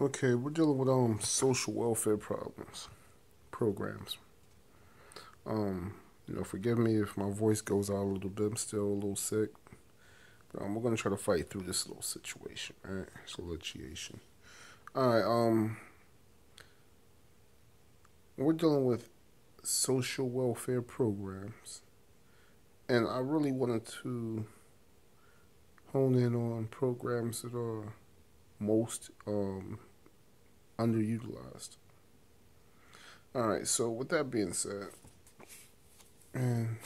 Okay, we're dealing with social welfare programs. Um, Forgive me if my voice goes out a little bit. I'm still a little sick, but we're gonna try to fight through this little situation, right? Situation. All right. We're dealing with social welfare programs, and I really wanted to hone in on programs that are most underutilized. All right. So with that being said, and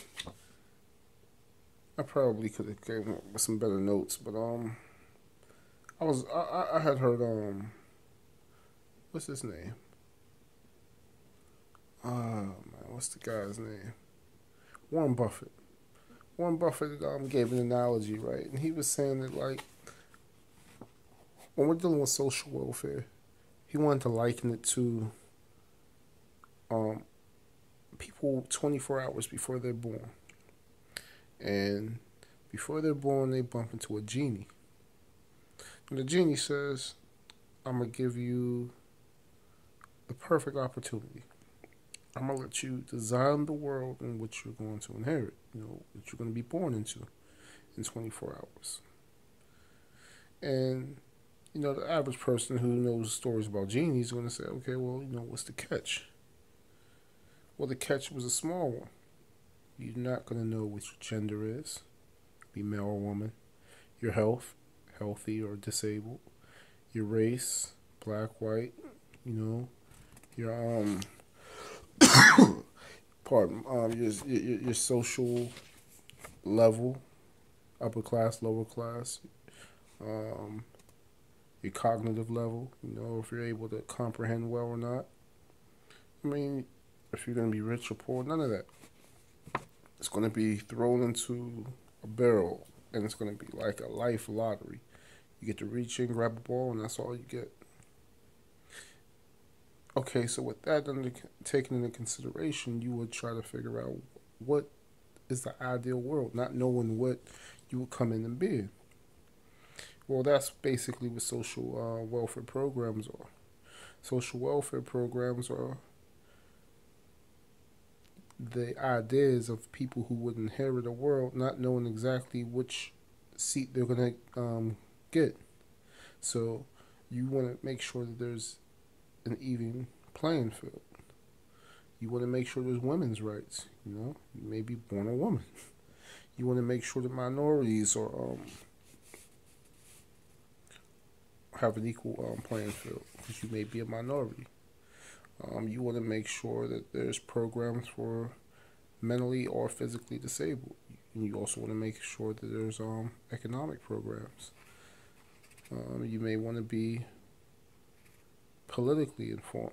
I probably could have came up with some better notes, but I had heard what's his name? Man, what's the guy's name? Warren Buffett. Warren Buffett gave an analogy, right? And he was saying that like when we're dealing with social welfare, he wanted to liken it to um people 24 hours before they're born, and before they're born they bump into a genie, and the genie says, "I'm gonna give you the perfect opportunity. I'm gonna let you design the world in which you're going to inherit, that you're going to be born into in 24 hours." And the average person who knows stories about genies is going to say, "Okay, well, what's the catch?" Well, the catch was a small one. You're not going to know what your gender is, be male or woman, your health, healthy or disabled, your race, black, white, you know, your pardon, your social level, upper class, lower class, um, your cognitive level, if you're able to comprehend well or not. I mean, if you're going to be rich or poor, none of that. It's going to be thrown into a barrel, and it's going to be like a life lottery. You get to reach in, grab a ball, and that's all you get. Okay, so with that taken into consideration, you would try to figure out what is the ideal world, not knowing what you would come in and be. Well, that's basically what social welfare programs are. Social welfare programs are the ideas of people who would inherit a world not knowing exactly which seat they're going to get. So you want to make sure that there's an even playing field. You want to make sure there's women's rights. You may be born a woman. You want to make sure that minorities are have an equal playing field because you may be a minority. You want to make sure that there's programs for mentally or physically disabled. And you also want to make sure that there's economic programs. You may want to be politically informed.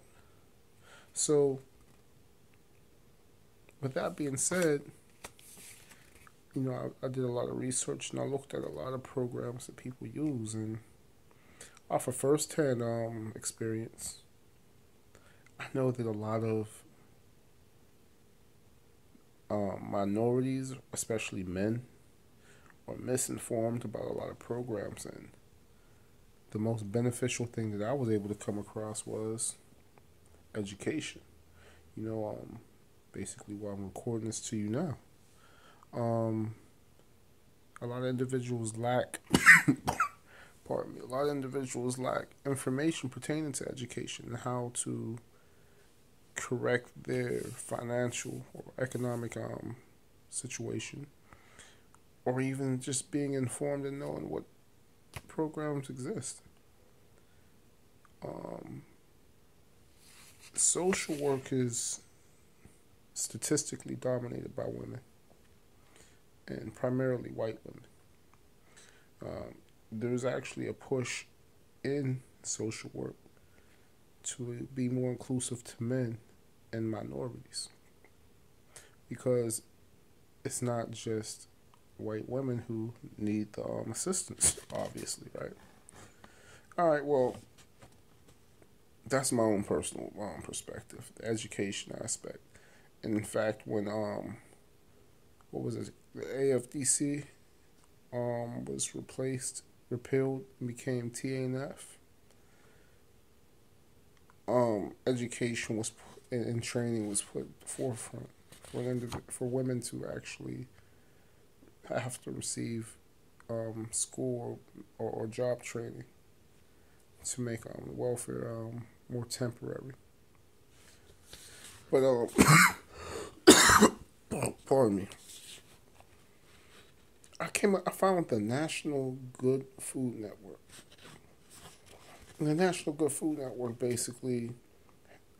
So, with that being said, I did a lot of research and I looked at a lot of programs that people use, and off of first-hand experience, I know that a lot of minorities, especially men, are misinformed about a lot of programs, and the most beneficial thing that I was able to come across was education. You know, um, Basically, why I'm recording this to you now. Um, a lot of individuals lack, pardon me, a lot of individuals lack information pertaining to education and how to correct their financial or economic situation, or even just being informed and knowing what programs exist. Um, Social work is statistically dominated by women, and primarily white women. There's actually a push in social work to be more inclusive to men and minorities, because it's not just white women who need the assistance, obviously, right? All right, well, that's my own personal perspective, the education aspect. And in fact, when what was it, the AFDC was replaced, repealed, and became TNF, education was and training was put at the forefront for women to actually have to receive school or job training to make welfare more temporary. But pardon me. I found the National Good Food Network. And the National Good Food Network basically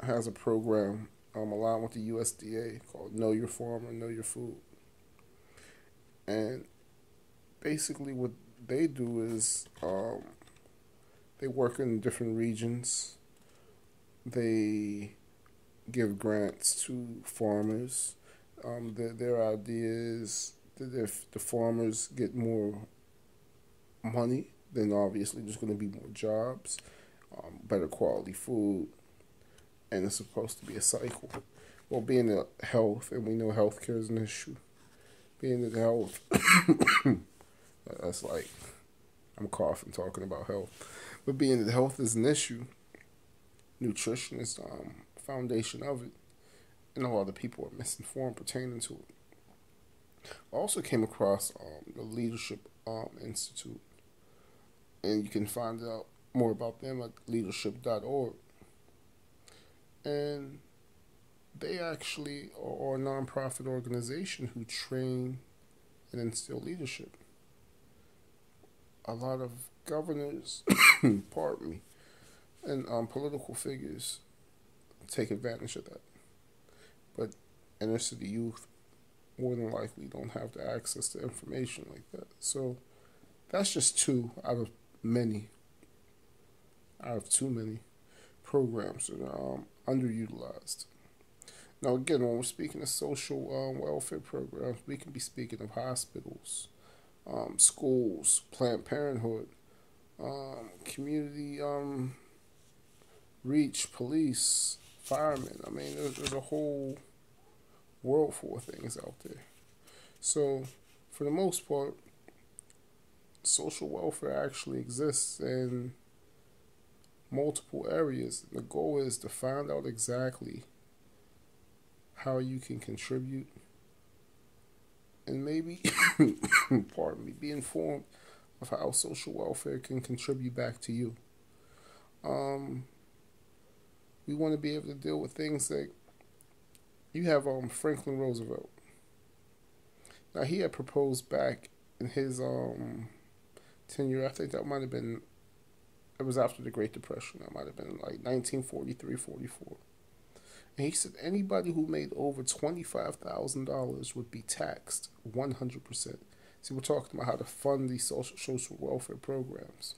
has a program along with the USDA called Know Your Farmer, Know Your Food. And basically what they do is they work in different regions. They give grants to farmers. Their idea is that if the farmers get more money, then obviously there's going to be more jobs, better quality food, and it's supposed to be a cycle. Well, being in health, and we know healthcare is an issue. Being in health, that's like I'm coughing talking about health, but being that health is an issue, nutrition is the foundation of it, and a lot of people are misinformed pertaining to it. I also came across the Leadership Institute, and you can find out more about them at leadership.org. And they actually are a nonprofit organization who train and instill leadership. A lot of governors, pardon me, and political figures take advantage of that. But inner city youth more than likely don't have the access to information like that. So that's just two out of too many programs that are underutilized. Now, again, when we're speaking of social welfare programs, we can be speaking of hospitals, schools, Planned Parenthood, community reach, police, firemen. I mean, there's a whole world full of things out there. So, for the most part, social welfare actually exists in multiple areas. The goal is to find out exactly how you can contribute and maybe, pardon me, be informed of how social welfare can contribute back to you. We want to be able to deal with things like you have Franklin Roosevelt. Now, he had proposed back in his tenure, I think that might have been, it was after the Great Depression. That might have been like 1943, 44. And he said anybody who made over $25,000 would be taxed 100%. See, we're talking about how to fund these social welfare programs.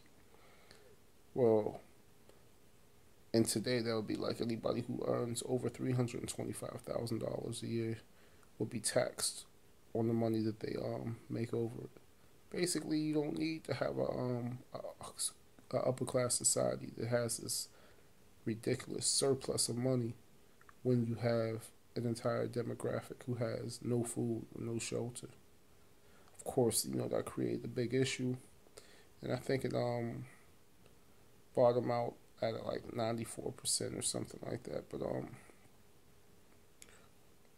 Well, and today that would be like anybody who earns over $325,000 a year will be taxed on the money that they make over it. Basically, you don't need to have a upper class society that has this ridiculous surplus of money when you have an entire demographic who has no food, no shelter. Of course, that created a big issue, and I think it bottomed out at like 94% or something like that. But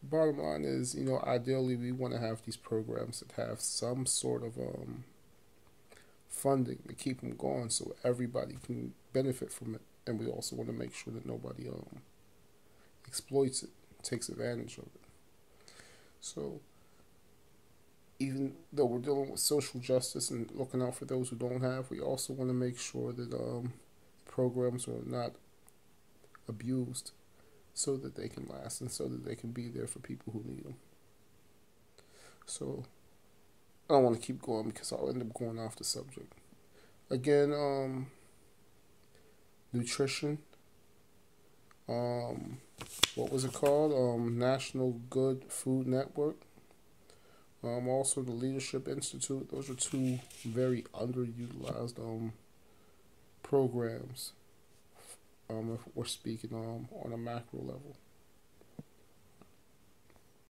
bottom line is, ideally we want to have these programs that have some sort of funding to keep them going so everybody can benefit from it, and we also want to make sure that nobody exploits it, takes advantage of it. So even though we're dealing with social justice and looking out for those who don't have, we also want to make sure that programs are not abused so that they can last and so that they can be there for people who need them. So I don't want to keep going because I'll end up going off the subject. Again, nutrition. What was it called? National Good Food Network. Also the Leadership Institute. Those are two very underutilized programs. If we're speaking on a macro level.